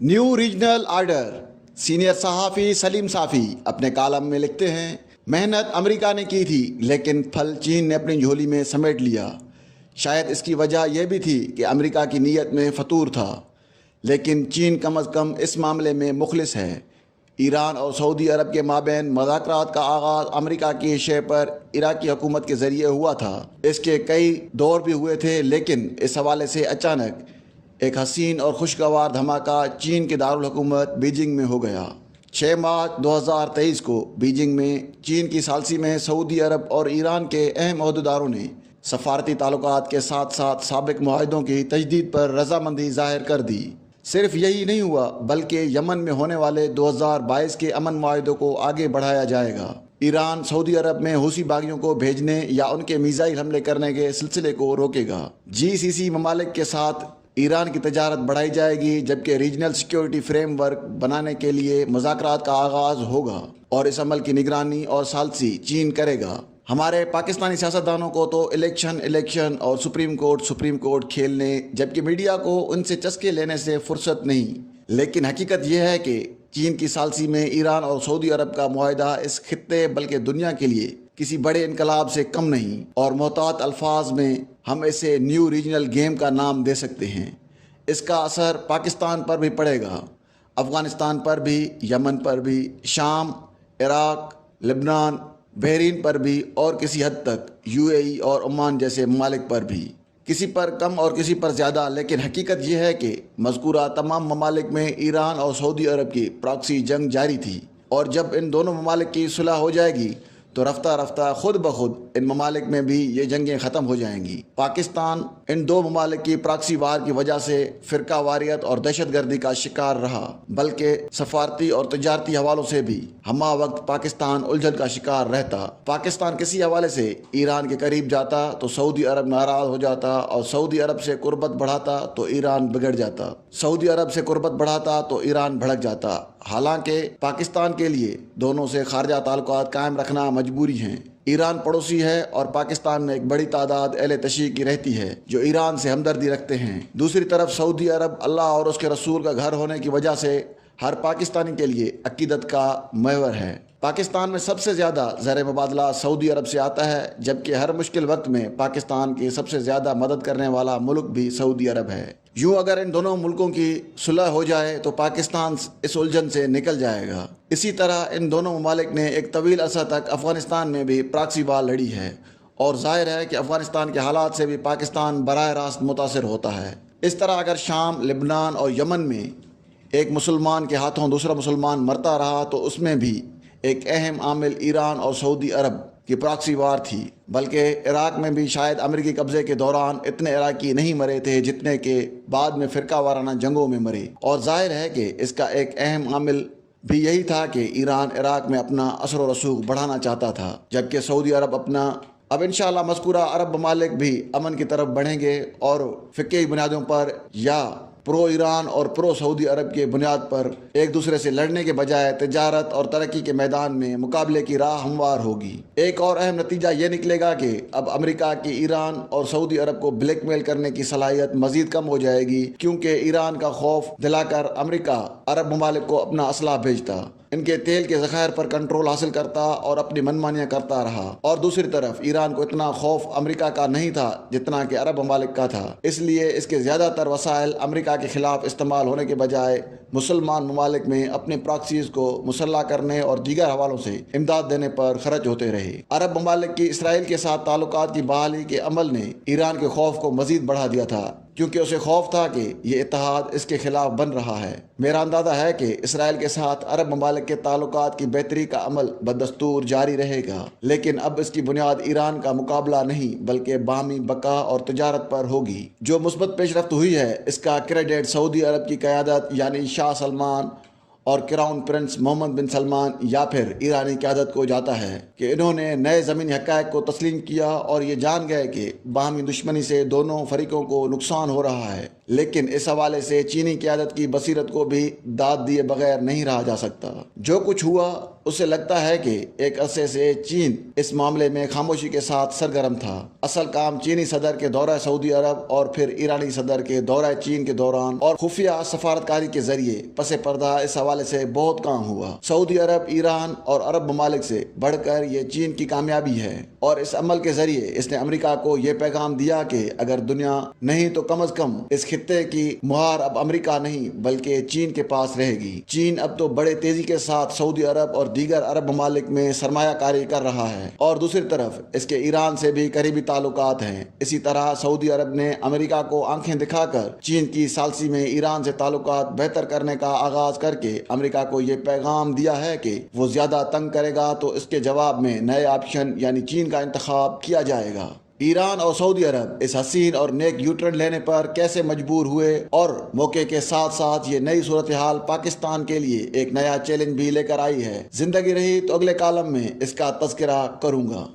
New regional order. Senior सहाफ़ी सलीम साफ़ी अपने column में लिखते हैं, मेहनत अमेरिका ने की थी लेकिन फल चीन ने अपनी झोली में समेट लिया। शायद इसकी वजह यह भी थी कि अमेरिका की नीयत में फतूर था, लेकिन चीन कम अज़ कम इस मामले में मुखलिस है। ईरान और सऊदी अरब के माबैन मुज़ाकरात का आगाज़ अमेरिका की शय पर इराक़ी हुकूमत के ज़रिए हुआ था। इसके कई दौर भी हुए थे, लेकिन इस हवाले से अचानक एक हसीन और खुशगवार धमाका चीन के दारुल हुकूमत बीजिंग में हो गया। 6 मार्च 2023 को बीजिंग में चीन की सालसी में सऊदी अरब और ईरान के अहम अहदेदारों ने सफारती ताल्लुकात के साथ साथ साबिक मुआहदों की तजदीद पर रजामंदी ज़ाहिर कर दी। सिर्फ यही नहीं हुआ, बल्कि यमन में होने वाले 2022 के अमन मुआहदों को आगे बढ़ाया जाएगा। ईरान सऊदी अरब में हूसी बागियों को भेजने या उनके मिसाइल हमले करने के सिलसिले को रोकेगा। GCC ममालिक के साथ ईरान की तजारत बढ़ाई जाएगी, जबकि रीजनल सिक्योरिटी फ्रेमवर्क बनाने के लिए मुज़ाकरात का आगाज़ होगा और इस अमल की निगरानी और सालसी चीन करेगा। हमारे पाकिस्तानी सियासतदानों को तो इलेक्शन और सुप्रीम कोर्ट खेलने, जबकि मीडिया को उनसे चस्के लेने से फुर्सत नहीं। लेकिन हकीकत यह है कि चीन की सालसी में ईरान और सऊदी अरब का मुआहदा इस खित्ते बल्कि दुनिया के लिए किसी बड़े इनकलाब से कम नहीं, और मोहतात अल्फाज में हम इसे न्यू रीजनल गेम का नाम दे सकते हैं। इसका असर पाकिस्तान पर भी पड़ेगा, अफ़गानिस्तान पर भी, यमन पर भी, शाम, इराक़, लेबनान, बहरीन पर भी, और किसी हद तक UAE और ओमान जैसे ममालिक पर भी। किसी पर कम और किसी पर ज़्यादा, लेकिन हकीकत यह है कि मज़कूरा तमाम ममालिक में ईरान और सऊदी अरब की प्रॉक्सी जंग जारी थी, और जब इन दोनों ममालिक की सुलह हो जाएगी तो रफ्ता रफ्ता खुद ब खुद इन ममालिक में भी ये जंगें ख़त्म हो जाएंगी। पाकिस्तान इन दो ममालिक की प्रॉक्सी वार की वजह से फ़िरका वारियत और दहशत गर्दी का शिकार रहा, बल्कि सफारती और तजारती हवालों से भी हमा वक्त पाकिस्तान उलझन का शिकार रहता। पाकिस्तान किसी हवाले से ईरान के करीब जाता तो सऊदी अरब नाराज़ हो जाता, और सऊदी अरब से कुर्बत बढ़ाता तो ईरान बिगड़ जाता, सऊदी अरब से कुर्बत बढ़ाता तो ईरान भड़क जाता। हालांकि पाकिस्तान के लिए दोनों से खारजा ताल्लुकात कायम रखना मजबूरी है। ईरान पड़ोसी है और पाकिस्तान में एक बड़ी तादाद अहले तशी की रहती है जो ईरान से हमदर्दी रखते हैं। दूसरी तरफ सऊदी अरब अल्लाह और उसके रसूल का घर होने की वजह से हर पाकिस्तानी के लिए अकीदत का महवर है। पाकिस्तान में सबसे ज़्यादा ज़र मुबादला सऊदी अरब से आता है, जबकि हर मुश्किल वक्त में पाकिस्तान की सबसे ज़्यादा मदद करने वाला मुल्क भी सऊदी अरब है। यूँ अगर इन दोनों मुल्कों की सुलह हो जाए तो पाकिस्तान इस उलझन से निकल जाएगा। इसी तरह इन दोनों ममालिक ने एक तवील अरसा तक अफ़गानिस्तान में भी प्रॉक्सी वार लड़ी है, और ज़ाहिर है कि अफ़गानिस्तान के हालात से भी पाकिस्तान बराह रास्त मुतासिर होता है। इस तरह अगर शाम, लेबनान और यमन में एक मुसलमान के हाथों दूसरा मुसलमान मरता रहा तो उसमें भी एक अहम आमिल ईरान और सऊदी अरब की प्रॉक्सी वार थी। बल्कि इराक़ में भी शायद अमेरिकी कब्ज़े के दौरान इतने इराकी नहीं मरे थे जितने के बाद में फ़िरका वाराना जंगों में मरे, और ज़ाहिर है कि इसका एक अहम आमिल भी यही था कि ईरान इराक़ में अपना असर व रसूख बढ़ाना चाहता था, जबकि सऊदी अरब अपना। अब इंशाअल्लाह मज़कूरा अरब ममालिक भी अमन की तरफ बढ़ेंगे और फ़िक़ही बुनियादों पर या प्रो ईरान और प्रो सऊदी अरब के बुनियाद पर एक दूसरे से लड़ने के बजाय तिजारत और तरक्की के मैदान में मुकाबले की राह हमवार होगी। एक और अहम नतीजा ये निकलेगा कि अब अमेरिका की ईरान और सऊदी अरब को ब्लैकमेल करने की सलाहियत मजीद कम हो जाएगी, क्योंकि ईरान का खौफ दिलाकर अमेरिका अरब ममालिक को अपना असला भेजता, इनके तेल के ज़खायर पर कंट्रोल हासिल करता और अपनी मनमानियाँ करता रहा। और दूसरी तरफ ईरान को इतना खौफ अमेरिका का नहीं था जितना कि अरब ममालिक का था, इसलिए इसके ज़्यादातर वसाइल अमेरिका के ख़िलाफ़ इस्तेमाल होने के बजाय मुसलमान ममालिक में अपने प्रॉक्सीज़ को मुसल्ला करने और दीगर हवालों से इमदाद देने पर खर्च होते रहे। अरब ममालिक की इसराइल के साथ ताल्लुकात की बहाली के अमल ने ईरान के खौफ को मज़ीद बढ़ा दिया था, क्योंकि उसे खौफ था कि ये इत्तेहाद इसके खिलाफ बन रहा है। मेरा अंदाज़ा है कि इसराइल के साथ अरब ममालिक के ताल्लुकात की बेहतरी का अमल बदस्तूर जारी रहेगा, लेकिन अब इसकी बुनियाद ईरान का मुकाबला नहीं बल्कि बाहमी बका और तजारत पर होगी। जो मुस्बत पेशरफ्त हुई है इसका क्रेडिट सऊदी अरब की क़यादत यानी शाह सलमान और क्राउन प्रिंस मोहम्मद बिन सलमान या फिर ईरानी क़यादत को जाता है कि इन्होंने नए ज़मीनी हक़ाइक़ को तस्लीम किया और ये जान गए कि बाहमी दुश्मनी से दोनों फरीकों को नुकसान हो रहा है لیکن اس حوالے سے چینی قیادت کی بصیرت کو بھی داد دیے بغیر نہیں رہا جا سکتا۔ جو کچھ ہوا اسے لگتا ہے کہ ایک عرصے سے چین اس معاملے میں خاموشی کے ساتھ سرگرم تھا۔ اصل کام چینی صدر کے دورہ سعودی عرب اور پھر ایرانی صدر کے دورہ چین کے دوران اور خفیہ سفارتکاری کے ذریعے پس پردہ اس حوالے سے بہت کام ہوا۔ سعودی عرب، ایران اور عرب ممالک سے بڑھ کر یہ چین کی کامیابی ہے، اور اس عمل کے ذریعے اس نے امریکہ کو یہ پیغام دیا کہ اگر دنیا نہیں تو کم از کم اس خطے کی مہار اب امریکہ نہیں بلکہ چین کے پاس رہے گی۔ چین اب تو بڑے تیزی کے ساتھ سعودی عرب اور دیگر عرب ممالک میں سرمایہ کاری کر رہا ہے، اور دوسری طرف اس کے ایران سے بھی قریبی تعلقات ہیں۔ اسی طرح سعودی عرب نے امریکہ کو آنکھیں دکھا کر چین کی ثالثی میں ایران سے تعلقات بہتر کرنے کا آغاز کر کے امریکہ کو یہ پیغام دیا ہے کہ وہ زیادہ تنگ کرے گا تو اس کے جواب میں نئے آپشن یعنی چین کا انتخاب کیا جائے گا۔ ایران اور سعودی عرب اس حسین اور نیک یوٹرن لینے پر کیسے مجبور ہوئے، اور موقع کے ساتھ ساتھ یہ نئی صورتحال پاکستان کے لیے ایک نیا چیلنج بھی لے کر آئی ہے۔ زندگی رہی تو اگلے کالم میں اس کا تذکرہ کروں گا۔